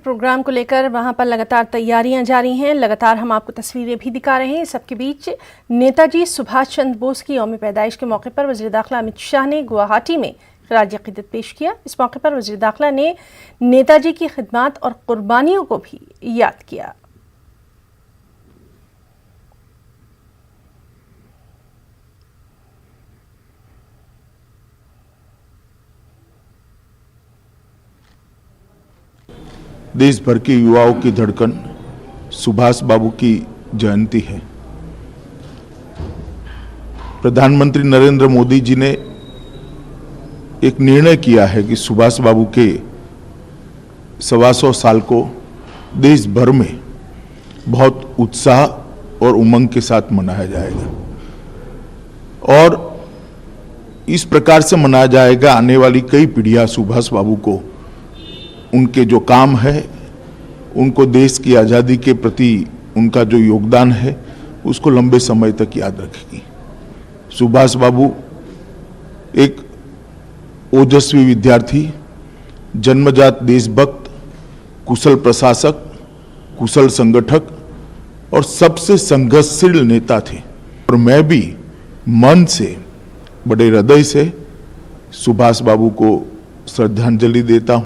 Programme को लेकर वहां पर लगातार तैयारियां जारी हैं। लगातार हम आपको तस्वीरें भी दिखा रहे हैं। सबके बीच नेताजी सुभाष चंद्र बोस की यौम पैदाइश के मौके पर वज़ीर दाखिला अमित शाह ने गुवाहाटी में खिराज अक़ीदत पेश किया। इस मौके पर वज़ीर दाखिला ने नेताजी की खिदमत और कुर्बानियों को भी याद किया। देश भर के युवाओं की धड़कन सुभाष बाबू की जयंती है। प्रधानमंत्री नरेंद्र मोदी जी ने एक निर्णय किया है कि सुभाष बाबू के 125 साल को देश भर में बहुत उत्साह और उमंग के साथ मनाया जाएगा और इस प्रकार से मनाया जाएगा। आने वाली कई पीढ़ियां सुभाष बाबू को, उनके जो काम है, उनको देश की आज़ादी के प्रति उनका जो योगदान है, उसको लंबे समय तक याद रखेगी। सुभाष बाबू एक ओजस्वी विद्यार्थी, जन्मजात देशभक्त, कुशल प्रशासक, कुशल संगठक और सबसे संघर्षशील नेता थे। और मैं भी मन से, बड़े हृदय से सुभाष बाबू को श्रद्धांजलि देता हूं।